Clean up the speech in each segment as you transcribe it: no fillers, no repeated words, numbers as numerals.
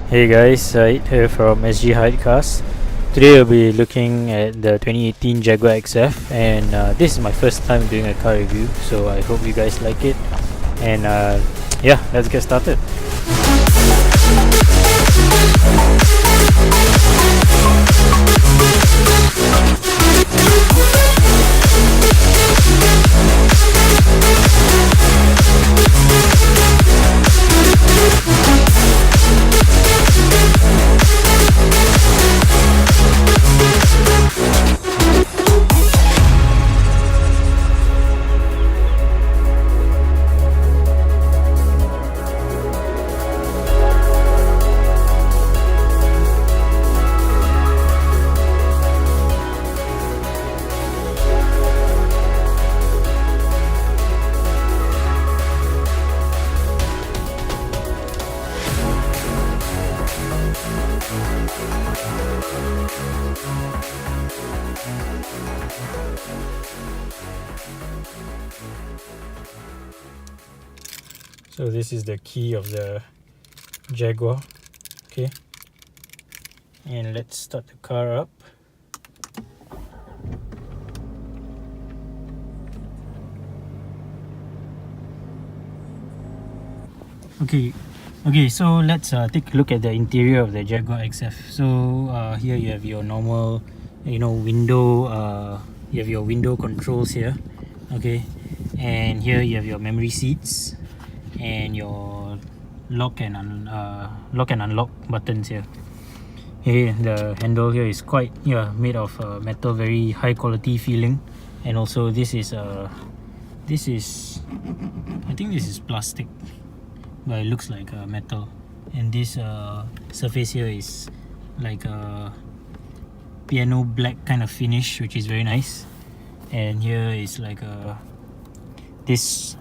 Hey guys, Said here from SG Hidecast. Today we'll be looking at the 2018 Jaguar XF, and this is my first time doing a car review, so I hope you guys like it. And yeah, let's get started. So this is the key of the Jaguar, okay, and let's start the car up. Okay, so let's take a look at the interior of the Jaguar XF. So here you have your normal, window, you have your window controls here, okay, and here you have your memory seats and your lock and unlock buttons here. Okay, the handle here is quite made of metal, very high quality feeling, and also this is I think this is plastic, but it looks like metal, and this surface here is like a piano black kind of finish, which is very nice. And here is like this,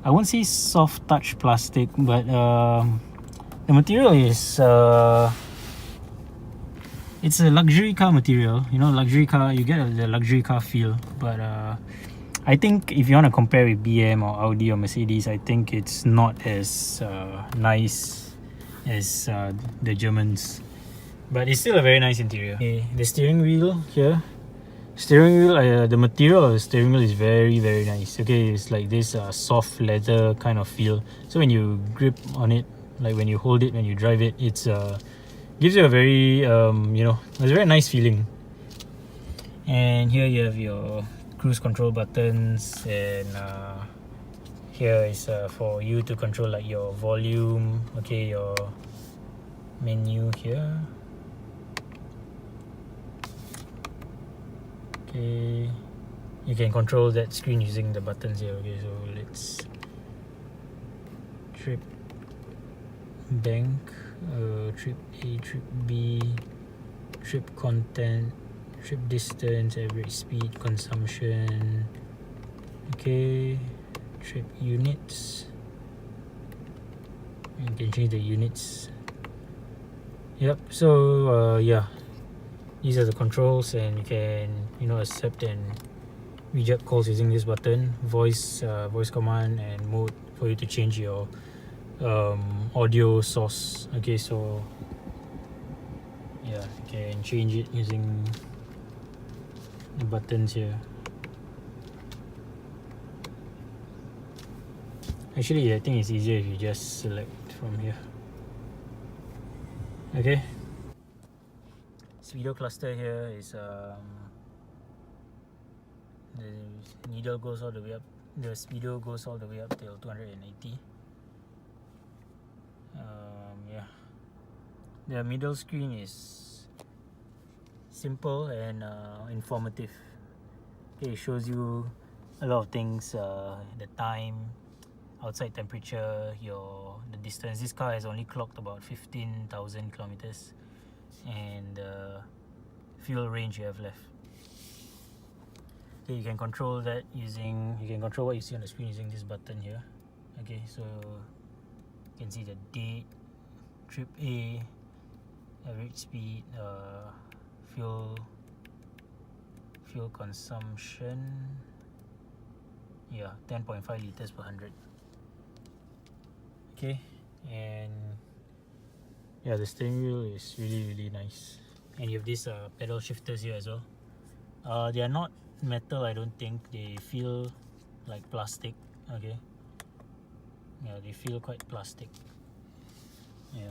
I won't say soft touch plastic, but the material is it's a luxury car material. Luxury car, you get the luxury car feel, but I think if you want to compare with BM or Audi or Mercedes, I think it's not as nice as the Germans, but it's still a very nice interior. Okay, the steering wheel here, the material of the steering wheel is very, very nice. Okay, it's like this soft leather kind of feel, so when you grip on it, like when you hold it, when you drive it, it's gives you a very it's a very nice feeling. And here you have your cruise control buttons, and here is for you to control like your volume, okay, your menu here. Okay, you can control that screen using the buttons here. Okay, so let's trip bank, trip A, trip B, trip content, trip distance, average speed, consumption, okay, trip units, you can change the units. Yep, so these are the controls, and you can accept and reject calls using this button. Voice command and mode for you to change your audio source. Okay, so you can change it using the buttons here. Actually, I think it's easier if you just select from here. Okay, speedo cluster here is the needle goes all the way up, the speedo goes all the way up till 280. The middle screen is simple and informative. Okay, it shows you a lot of things, the time, outside temperature, the distance. This car has only clocked about 15,000 kilometers, and the fuel range you have left. Okay, you can control that you can control what you see on the screen using this button here. Okay, so you can see the date, trip A, average speed, fuel consumption, 10.5 liters per 100. Okay, and Yeah, the steering wheel is really nice, and you have these pedal shifters here as well. They are not metal, I don't think. They feel like plastic. Okay, yeah, they feel quite plastic. Yeah.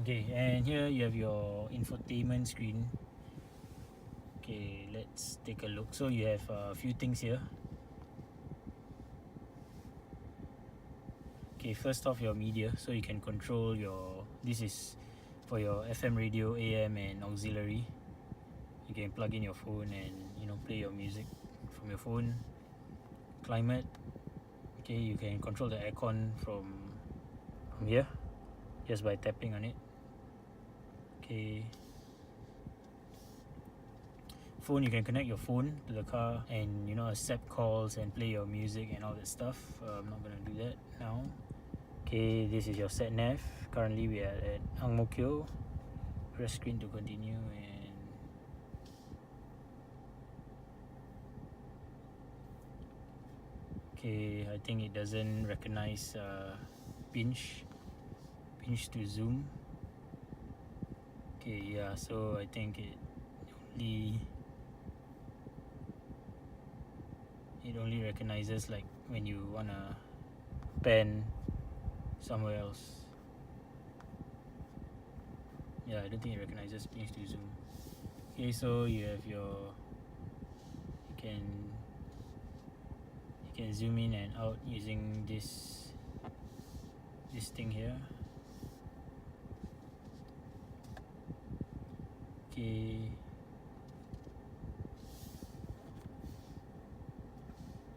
Okay, and here you have your infotainment screen. Okay, let's take a look. So you have a few things here. Okay, first off, your media, so you can control your, this is for your FM radio, AM and auxiliary. You can plug in your phone and, you know, play your music from your phone. Climate, okay, you can control the aircon from here just by tapping on it. Okay, phone, you can connect your phone to the car and, you know, accept calls and play your music and all that stuff. I'm not gonna do that now. Okay, this is your sat nav. Currently we are at Ang Mo Kio. Press screen to continue, and okay, I think it doesn't recognize pinch to zoom. Okay, yeah, so I think it only recognizes like when you wanna pan somewhere else. Yeah, I don't think it recognizes pinch to zoom. Okay, so you have your, you can zoom in and out using this thing here. Okay,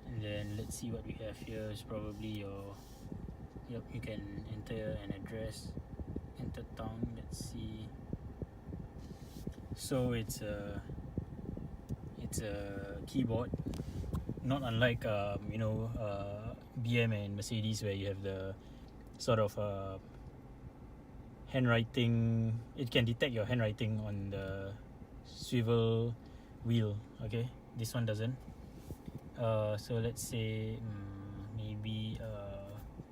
and then let's see what we have here. Is probably your, yep, you can enter an address, enter town. Let's see. So it's a keyboard, not unlike you know, BM and Mercedes, where you have the sort of handwriting. It can detect your handwriting on the swivel wheel. Okay, this one doesn't. So let's say maybe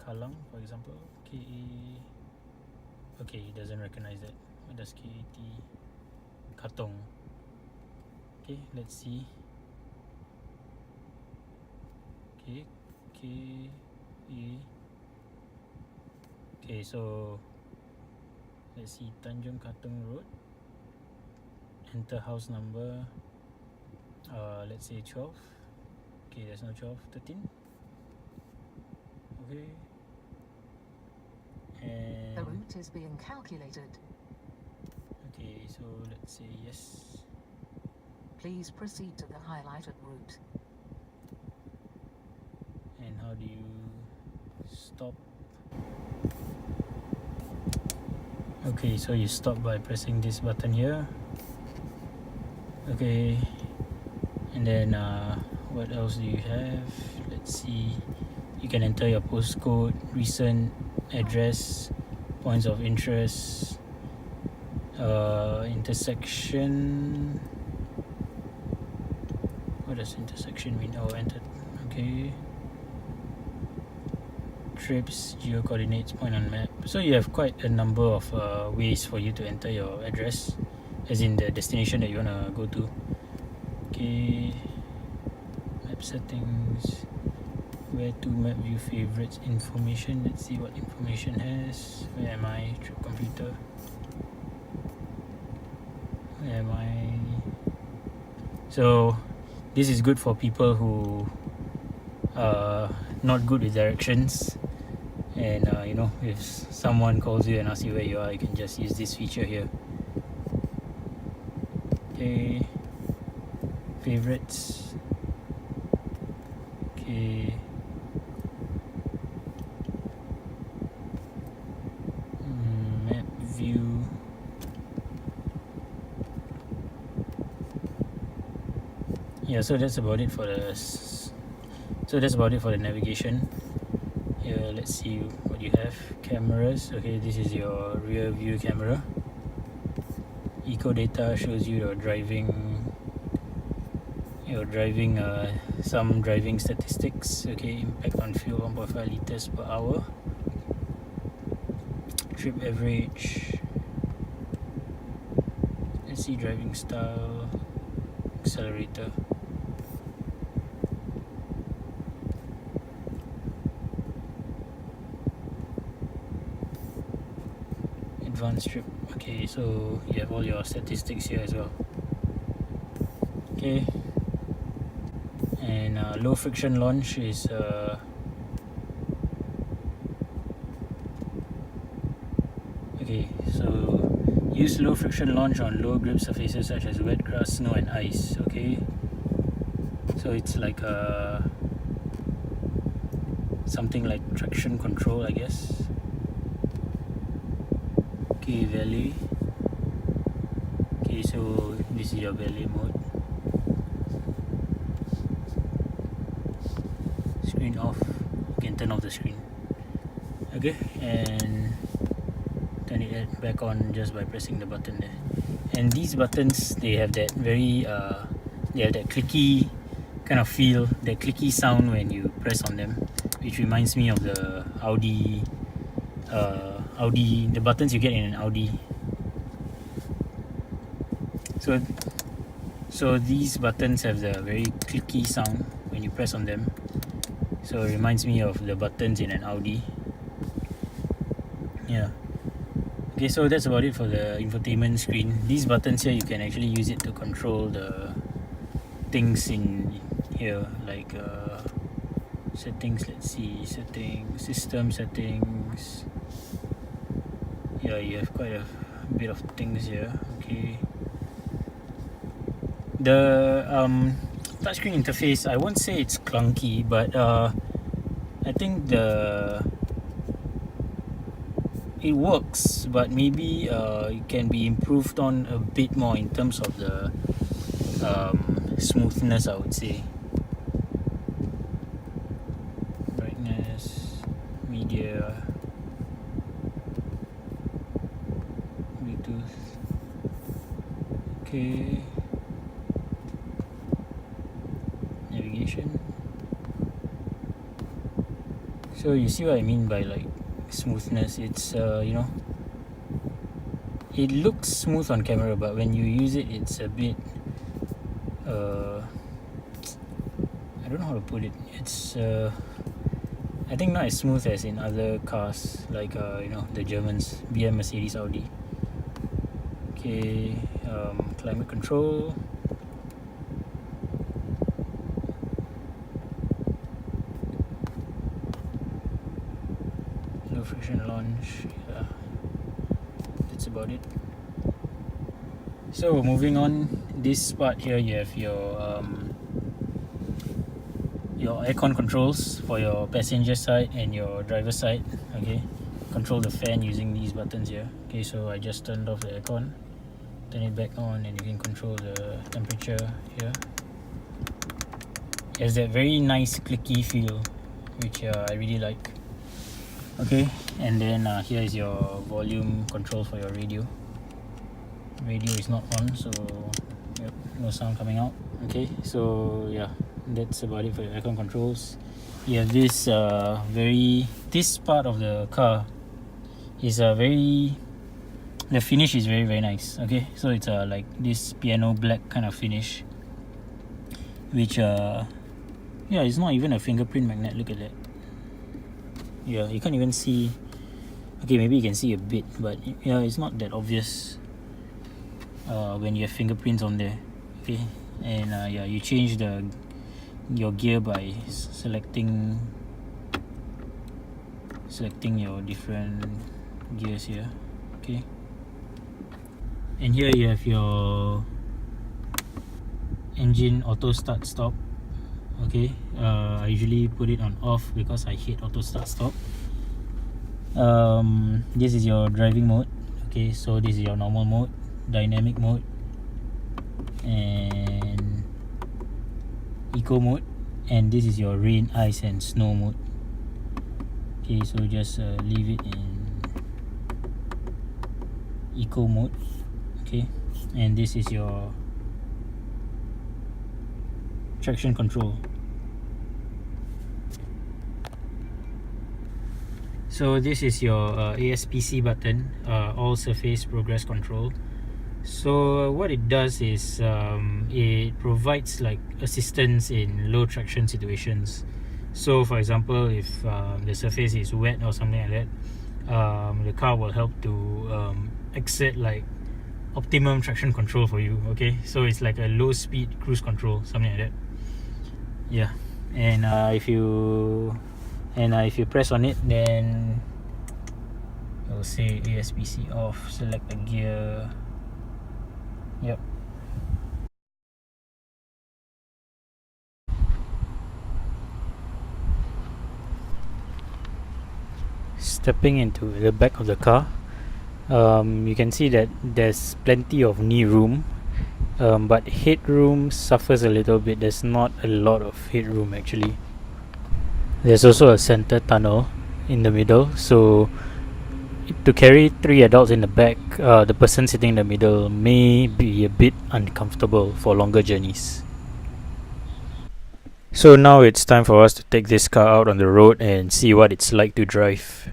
Kalang, for example. Okay, it doesn't recognize that. What does KAT? Katong. Okay, let's see. Okay, okay, so let's see, Tanjung Katong Road. Enter house number. Let's say 12. Okay, there's no 12. 13. Okay. And the route is being calculated. Okay, so let's say yes. Please proceed to the highlighted route. And how do you stop? Okay, so you stop by pressing this button here. Okay, and then what else do you have? Let's see. You can enter your postcode, recent address, points of interest, intersection. What does intersection mean? Oh, entered. Okay. Trips, geo coordinates, point on map. So you have quite a number of ways for you to enter your address, as in the destination that you wanna go to. Okay. Map settings. Where to, map view, favorites, information. Let's see what information has. Where am I? Trip computer. Where am I? So this is good for people who are not good with directions, and you know, if someone calls you and asks you where you are, you can just use this feature here. Okay, favorites. Okay, map view. Yeah, so that's about it for the navigation. Here, let's see what you have. Cameras. Okay, this is your rear view camera. Eco data shows you your driving some driving statistics. Okay, impact on fuel 1.5 liters per hour. Trip average. see driving style, accelerator. Advanced trip. Okay, so you have all your statistics here as well. Okay, and low friction launch is okay, so use low friction launch on low grip surfaces such as wet grass, snow and ice. Okay, so it's like something like traction control, I guess. Okay, valet. Okay, so this is your valet mode. Screen off. You can turn off the screen. Okay, and turn it back on just by pressing the button there. And these buttons, they have that very they have that clicky kind of feel, that clicky sound when you press on them, which reminds me of the Audi, the buttons you get in an Audi. So these buttons have the very clicky sound when you press on them. So it reminds me of the buttons in an Audi. Yeah. Okay, so that's about it for the infotainment screen. These buttons here, you can actually use it to control the things in here, like settings. Let's see, settings, system settings. Yeah, you have quite a bit of things here. Okay, the touchscreen interface, I won't say it's clunky, but I think it works, but maybe it can be improved on a bit more in terms of the smoothness, I would say. Brightness, media, Bluetooth. Okay, navigation. So you see what I mean by like smoothness. It's you know, it looks smooth on camera, but when you use it, it's a bit I don't know how to put it. It's I think not as smooth as in other cars, like you know, the Germans, BM, Mercedes, Audi. Okay, climate control. Low friction launch. Yeah, that's about it. So moving on, this part here, you have your aircon controls for your passenger side and your driver side. Okay, control the fan using these buttons here. Okay, so I just turned off the aircon, turn it back on, and you can control the temperature here. It has that very nice clicky feel, which I really like. Okay, and then here is your volume control for your radio. Radio is not on, so yep, no sound coming out. Okay, so yeah, that's about it for your aircon controls. You have this this part of the car is the finish is very, very nice. Okay, so it's like this piano black kind of finish, which yeah, it's not even a fingerprint magnet. Look at that. Yeah, you can't even see. Okay, maybe you can see a bit, but yeah, it's not that obvious when you have fingerprints on there. Okay, and yeah, you change your gear by selecting your different gears here. Okay, and here you have your engine auto start stop. Okay, I usually put it on off because I hate auto start stop. This is your driving mode. Okay, so this is your normal mode, dynamic mode, and eco mode, and this is your rain, ice and snow mode. Okay, so just leave it in eco mode. Okay, and this is your traction control. So this is your ASPC button, all surface progress control. So what it does is it provides like assistance in low traction situations. So for example, if the surface is wet or something like that, the car will help to exert like optimum traction control for you. Okay, so it's like a low speed cruise control, something like that. Yeah, and if you press on it, then it will say ASPC off. Select the gear. Yep. Stepping into the back of the car, you can see that there's plenty of knee room, but headroom suffers a little bit. There's not a lot of headroom actually. There's also a center tunnel in the middle, so to carry 3 adults in the back, the person sitting in the middle may be a bit uncomfortable for longer journeys. So now it's time for us to take this car out on the road and see what it's like to drive.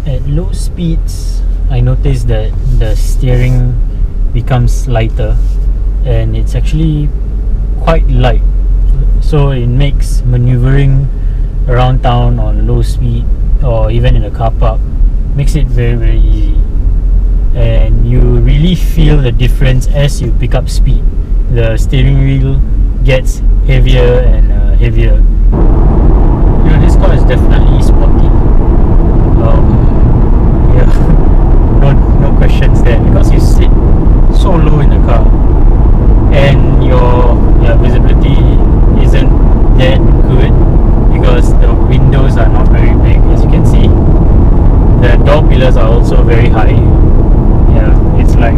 At low speeds, I noticed that the steering becomes lighter and it's actually quite light, so it makes maneuvering around town on low speed or even in a car park makes it very, very easy. And you really feel the difference as you pick up speed. The steering wheel gets heavier and heavier. You know, this car is definitely sporty. Yeah, no questions there, because you sit so low in the car and your visibility isn't that good because the windows are not very big. As you can see, the door pillars are also very high. Yeah, it's like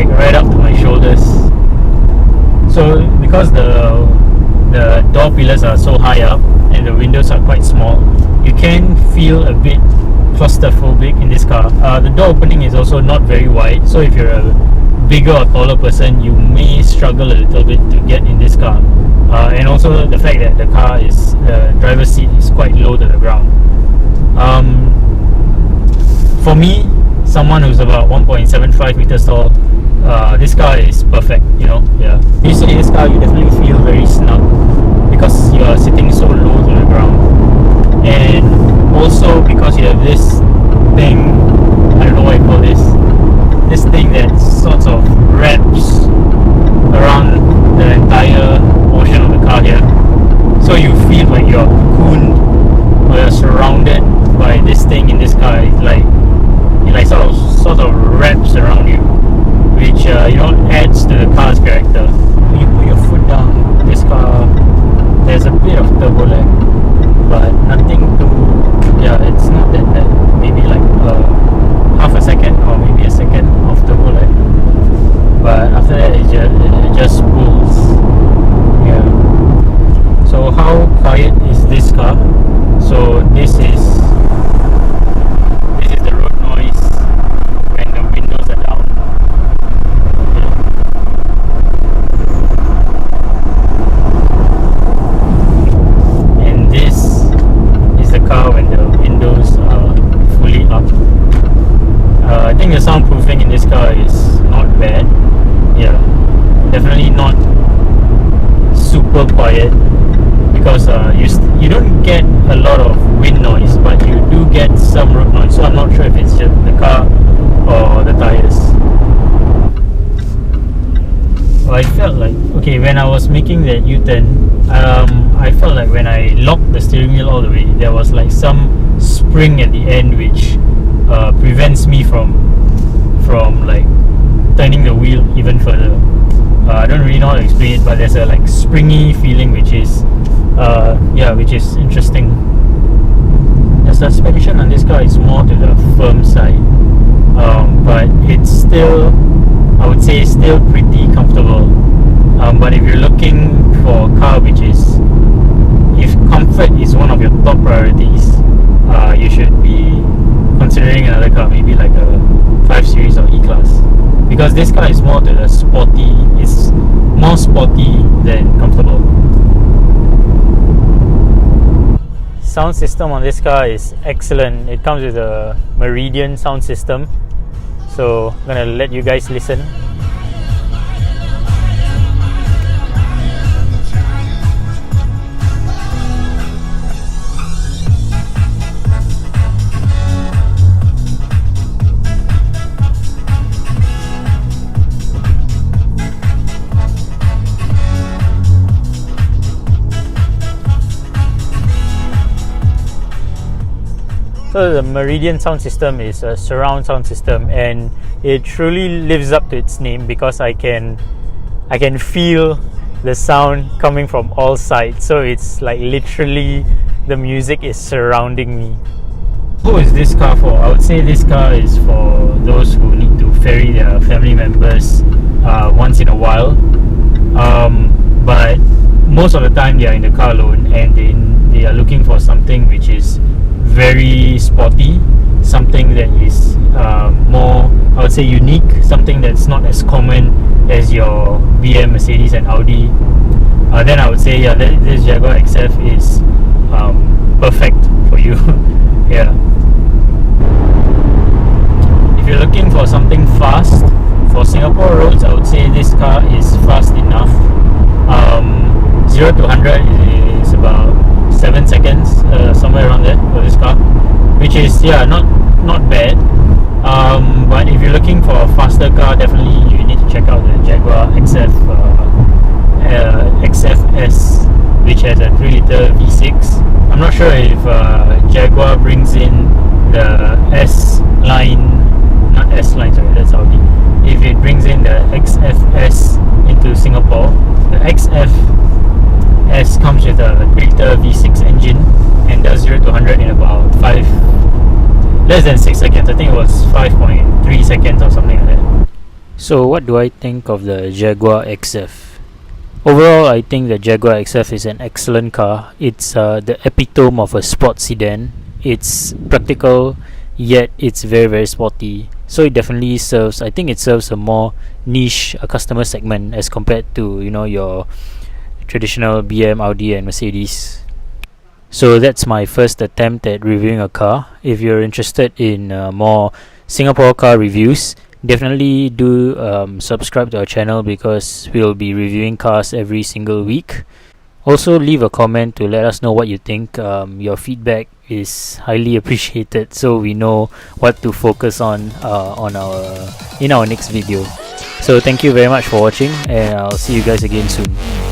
right up to my shoulders. So because the door pillars are so high up and the windows are quite small, you can feel a bit claustrophobic in this car. The door opening is also not very wide, so if you're a bigger or taller person, you may struggle a little bit to get in this car. And also the fact that the driver's seat is quite low to the ground. For me, someone who's about 1.75 meters tall, this car is perfect, you know. Yeah, you sit in this car, you definitely feel very snug because you are sitting so low to the ground. And also because you have this thing, I don't know what you call this thing that sort of wraps around the entire portion of the car here, so you feel like you're cocooned or you're surrounded by this thing in this car. It sort of wraps around you, which adds to the car's character. When you put your foot down, this car, there's a bit of turbo lag, but nothing it's not that bad. Maybe like half a second or maybe a second of turbo lag, but after that it just pulls. Yeah. So how quiet is this car? So this is the road noise when the windows are down. And this is the car when the windows are fully up. I think the soundproofing in this car is not bad. Yeah, definitely not super quiet, because you don't get a lot of wind noise, but you do get some road noise. So I'm not sure if it's just the car or the tires. Well, I felt like, okay, when I was making that U-turn, I felt like when I locked the steering wheel all the way, there was like some spring at the end which prevents me from like turning the wheel even further. I don't really know how to explain it, but there's a like springy feeling which is interesting. The suspension on this car is more to the firm side, but it's still, I would say, still pretty comfortable. But if you're looking for a car which is, if comfort is one of your top priorities, you should be considering another car, maybe like a 5 Series or E-Class, because this car is more to the sporty. It's more sporty than comfortable. sound system on this car is excellent. It comes with a Meridian sound system, so I'm gonna let you guys listen. So the Meridian sound system is a surround sound system, and it truly lives up to its name because I can feel the sound coming from all sides. So it's like literally the music is surrounding me. Who is this car for? I would say this car is for those who need to ferry their family members once in a while. But most of the time they are in the car alone, and they are looking for something which is very sporty, something that is more, I would say, unique, something that's not as common as your BM, Mercedes and Audi. Then I would say, yeah, this Jaguar XF is perfect for you. Yeah. If you're looking for something fast for Singapore roads, I would say this car is fast enough. 0 to 100 is about 7 seconds, somewhere around there for this car, which is, yeah, not bad. But if you're looking for a faster car, definitely you need to check out the Jaguar XF XFS, which has a 3-liter V6. I'm not sure if Jaguar brings in the S line, not S line, sorry, that's Audi. If it brings in the XFS into Singapore, the XFS comes with a 3-liter V6 engine and does 0 to 100 in about less than 6 seconds. I think it was 5.3 seconds or something like that. So what do I think of the Jaguar XF? Overall, I think the Jaguar XF is an excellent car. It's the epitome of a sports sedan. It's practical, yet it's very, very sporty. So it definitely serves, I think it serves a more niche customer segment as compared to, you know, your traditional BM, Audi and Mercedes. So that's my first attempt at reviewing a car. If you're interested in more Singapore car reviews, definitely do subscribe to our channel because we'll be reviewing cars every single week. Also leave a comment to let us know what you think. Your feedback is highly appreciated, so we know what to focus on in our next video. So thank you very much for watching, and I'll see you guys again soon.